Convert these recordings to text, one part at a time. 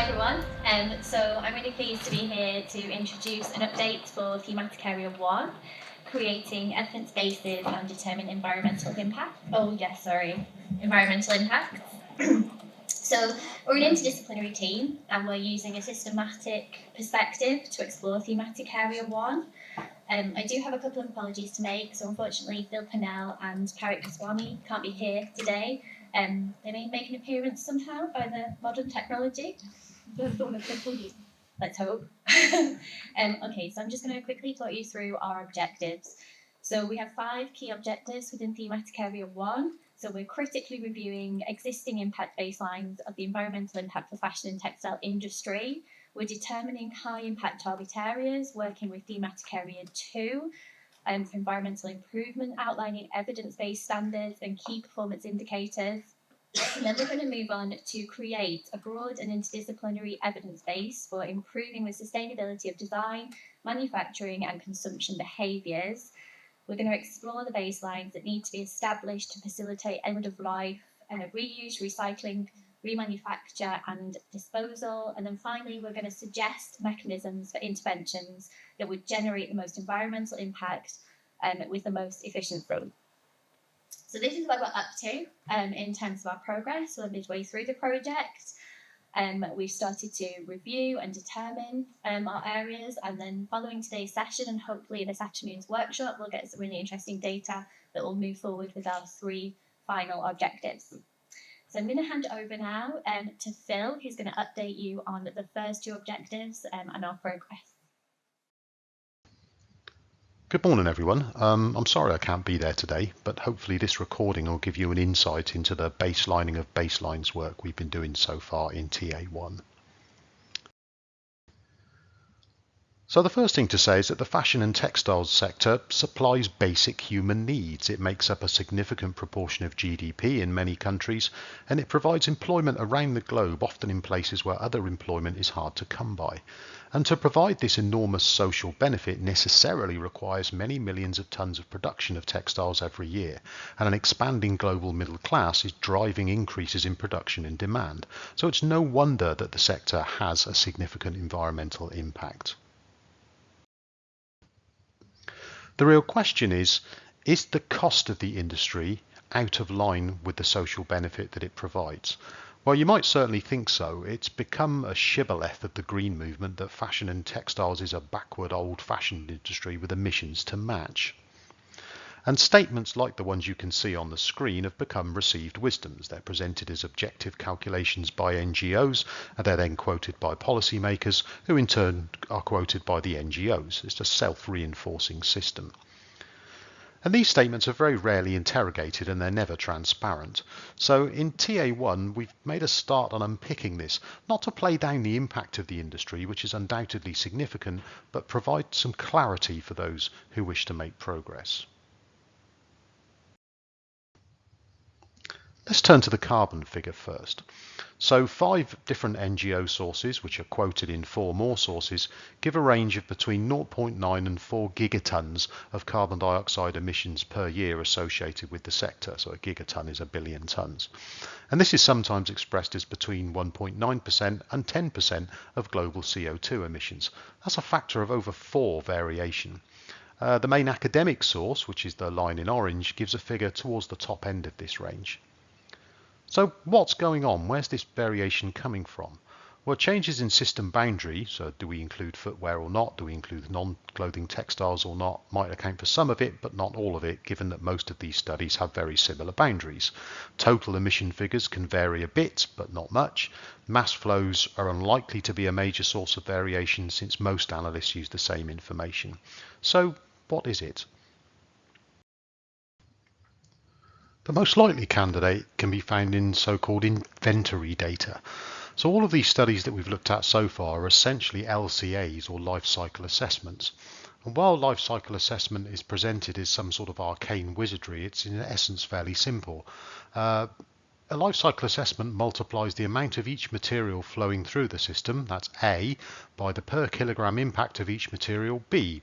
everyone. So I'm really pleased to be here to introduce an update for Thematic Area 1, creating evidence bases and determine environmental impact. Environmental impact. So we're an interdisciplinary team and we're using a systematic perspective to explore Thematic Area 1. I do have a couple of apologies to make. So unfortunately, Phil Pennell and Parik Kaswami can't be here today. They may make an appearance somehow by the modern technology. Let's hope. Okay, so I'm just going to quickly talk you through our objectives. So we have 5 key objectives within Thematic Area 1. So we're critically reviewing existing impact baselines of the environmental impact for fashion and textile industry. We're determining high impact target areas, working with Thematic Area 2 for environmental improvement, outlining evidence-based standards and key performance indicators. And then we're going to move on to create a broad and interdisciplinary evidence base for improving the sustainability of design, manufacturing and consumption behaviours. We're going to explore the baselines that need to be established to facilitate end of life and reuse, recycling, remanufacture and disposal. And then finally, we're going to suggest mechanisms for interventions that would generate the most environmental impact with the most efficient route. So this is what we're up to in terms of our progress. We're midway through the project. We've started to review and determine our areas, and then following today's session and hopefully this afternoon's workshop, we'll get some really interesting data that will move forward with our 3 final objectives. So I'm going to hand over now to Phil, who's going to update you on the first 2 objectives and our progress. Good morning, everyone. I'm sorry I can't be there today, but hopefully this recording will give you an insight into the baselining of baselines work we've been doing so far in TA1. So the first thing to say is that the fashion and textiles sector supplies basic human needs. It makes up a significant proportion of GDP in many countries, and it provides employment around the globe, often in places where other employment is hard to come by. And to provide this enormous social benefit necessarily requires many millions of tons of production of textiles every year, and an expanding global middle class is driving increases in production and demand. So it's no wonder that the sector has a significant environmental impact. The real question is the cost of the industry out of line with the social benefit that it provides? Well, you might certainly think so. It's become a shibboleth of the green movement that fashion and textiles is a backward, old-fashioned industry with emissions to match. And statements like the ones you can see on the screen have become received wisdoms. They're presented as objective calculations by NGOs, and they're then quoted by policymakers, who in turn are quoted by the NGOs. It's a self-reinforcing system. And these statements are very rarely interrogated and they're never transparent. So in TA1, we've made a start on unpicking this, not to play down the impact of the industry, which is undoubtedly significant, but provide some clarity for those who wish to make progress. Let's turn to the carbon figure first. So 5 different NGO sources, which are quoted in 4 more sources, give a range of between 0.9 and 4 gigatons of carbon dioxide emissions per year associated with the sector. So a gigaton is 1 billion tons. And this is sometimes expressed as between 1.9% and 10% of global CO2 emissions. That's a factor of over 4 variation. The main academic source, which is the line in orange, gives a figure towards the top end of this range. So what's going on? Where's this variation coming from? Well, changes in system boundary, so do we include footwear or not, do we include non-clothing textiles or not, might account for some of it, but not all of it, given that most of these studies have very similar boundaries. Total emission figures can vary a bit, but not much. Mass flows are unlikely to be a major source of variation since most analysts use the same information. So what is it? The most likely candidate can be found in so-called inventory data. So all of these studies that we've looked at so far are essentially LCAs, or life cycle assessments. And while life cycle assessment is presented as some sort of arcane wizardry, it's in essence fairly simple. A life cycle assessment multiplies the amount of each material flowing through the system, that's A, by the per kilogram impact of each material, B.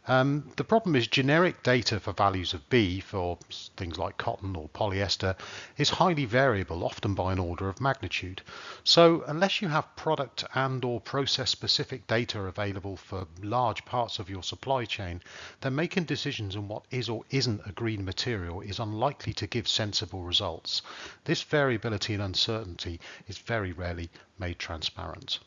The problem is generic data for values of B for things like cotton or polyester is highly variable, often by an order of magnitude. So unless you have product and or process specific data available for large parts of your supply chain, then making decisions on what is or isn't a green material is unlikely to give sensible results. This variability and uncertainty is very rarely made transparent.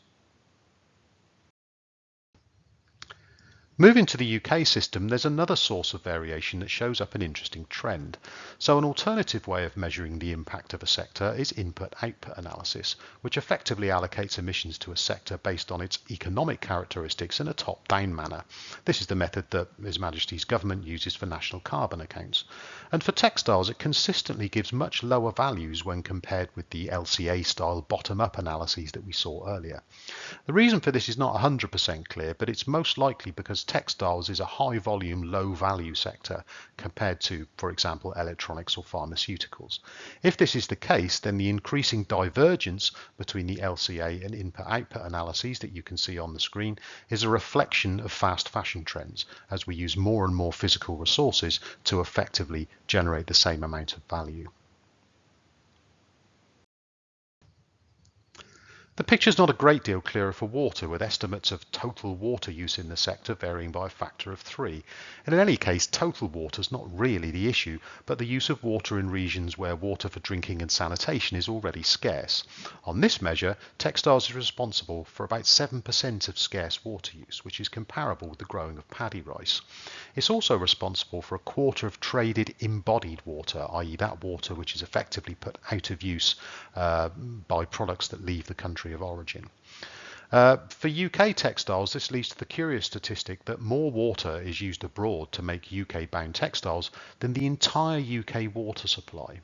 Moving to the UK system, there's another source of variation that shows up an interesting trend. So an alternative way of measuring the impact of a sector is input-output analysis, which effectively allocates emissions to a sector based on its economic characteristics in a top-down manner. This is the method that His Majesty's government uses for national carbon accounts. And for textiles, it consistently gives much lower values when compared with the LCA-style bottom-up analyses that we saw earlier. The reason for this is not 100% clear, but it's most likely because textiles is a high volume, low value sector compared to, for example, electronics or pharmaceuticals. If this is the case, then the increasing divergence between the LCA and input-output analyses that you can see on the screen is a reflection of fast fashion trends as we use more and more physical resources to effectively generate the same amount of value. The picture's not a great deal clearer for water, with estimates of total water use in the sector varying by a factor of 3. And in any case, total water is not really the issue, but the use of water in regions where water for drinking and sanitation is already scarce. On this measure, textiles is responsible for about 7% of scarce water use, which is comparable with the growing of paddy rice. It's also responsible for a quarter of traded embodied water, i.e. that water which is effectively put out of use by products that leave the country of origin. For UK textiles, this leads to the curious statistic that more water is used abroad to make UK-bound textiles than the entire UK water supply.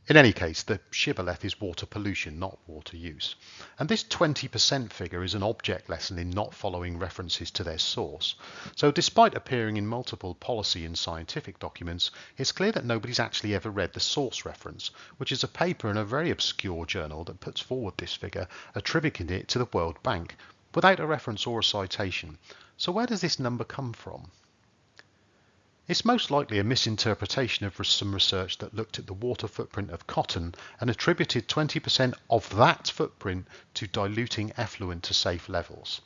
In any case, the shibboleth is water pollution, not water use. And this 20% figure is an object lesson in not following references to their source. So despite appearing in multiple policy and scientific documents, it's clear that nobody's actually ever read the source reference, which is a paper in a very obscure journal that puts forward this figure, attributing it to the World Bank, without a reference or a citation. So where does this number come from? It's most likely a misinterpretation of some research that looked at the water footprint of cotton and attributed 20% of that footprint to diluting effluent to safe levels.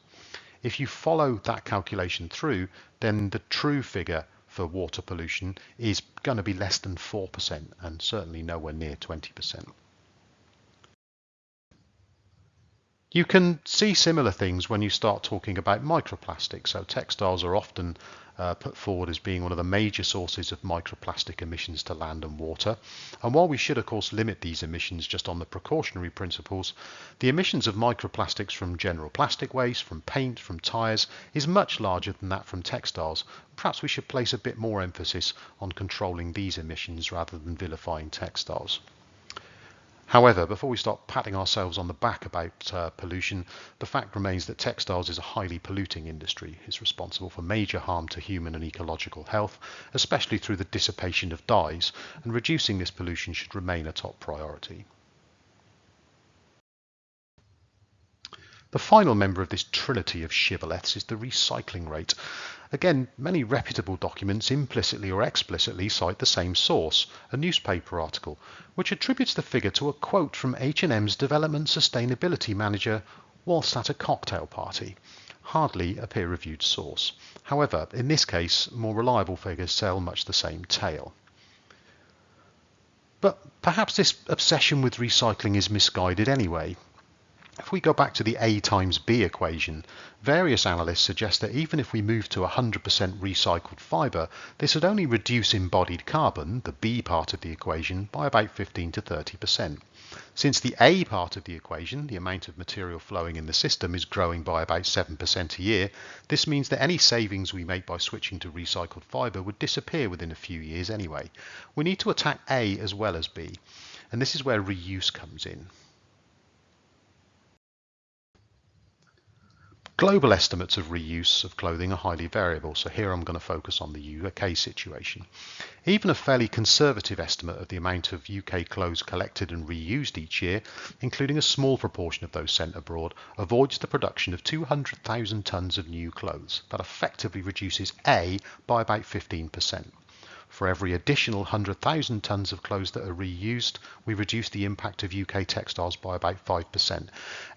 If you follow that calculation through, then the true figure for water pollution is going to be less than 4% and certainly nowhere near 20%. You can see similar things when you start talking about microplastics. So textiles are often put forward as being one of the major sources of microplastic emissions to land and water. And while we should of course limit these emissions just on the precautionary principles, the emissions of microplastics from general plastic waste, from paint, from tyres is much larger than that from textiles. Perhaps we should place a bit more emphasis on controlling these emissions rather than vilifying textiles. However, before we start patting ourselves on the back about pollution, the fact remains that textiles is a highly polluting industry. It's responsible for major harm to human and ecological health, especially through the dissipation of dyes, and reducing this pollution should remain a top priority. The final member of this trinity of shibboleths is the recycling rate. Again, many reputable documents implicitly or explicitly cite the same source, a newspaper article, which attributes the figure to a quote from H&M's Development Sustainability Manager whilst at a cocktail party. Hardly a peer-reviewed source. However, in this case, more reliable figures tell much the same tale. But perhaps this obsession with recycling is misguided anyway. If we go back to the A times B equation, various analysts suggest that even if we move to 100% recycled fibre, this would only reduce embodied carbon, the B part of the equation, by about 15 to 30%. Since the A part of the equation, the amount of material flowing in the system, is growing by about 7% a year, this means that any savings we make by switching to recycled fibre would disappear within a few years anyway. We need to attack A as well as B, and this is where reuse comes in. Global estimates of reuse of clothing are highly variable, so here I'm going to focus on the UK situation. Even a fairly conservative estimate of the amount of UK clothes collected and reused each year, including a small proportion of those sent abroad, avoids the production of 200,000 tonnes of new clothes. That effectively reduces A by about 15%. For every additional 100,000 tonnes of clothes that are reused, we reduce the impact of UK textiles by about 5%.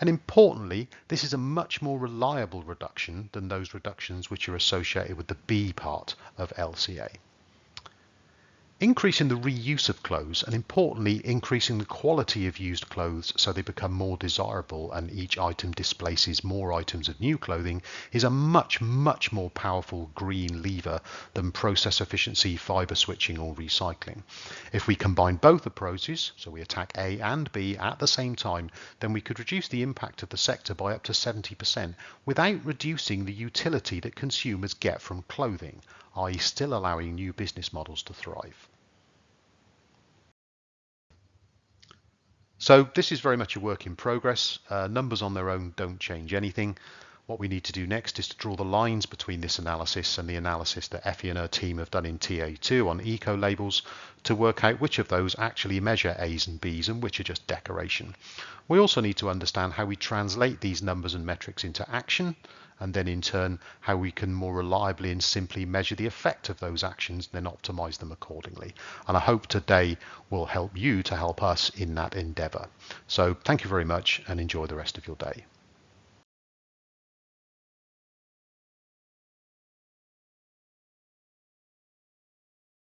And importantly, this is a much more reliable reduction than those reductions which are associated with the B part of LCA. Increasing the reuse of clothes and importantly increasing the quality of used clothes so they become more desirable and each item displaces more items of new clothing is a much more powerful green lever than process efficiency, fibre switching or recycling. If we combine both approaches, so we attack A and B at the same time, then we could reduce the impact of the sector by up to 70% without reducing the utility that consumers get from clothing, i.e. still allowing new business models to thrive. So this is very much a work in progress. Numbers on their own don't change anything. What we need to do next is to draw the lines between this analysis and the analysis that Effie and her team have done in TA2 on eco labels to work out which of those actually measure A's and B's and which are just decoration. We also need to understand how we translate these numbers and metrics into action, and then in turn how we can more reliably and simply measure the effect of those actions and then optimize them accordingly. And I hope today will help you to help us in that endeavor. So thank you very much and enjoy the rest of your day.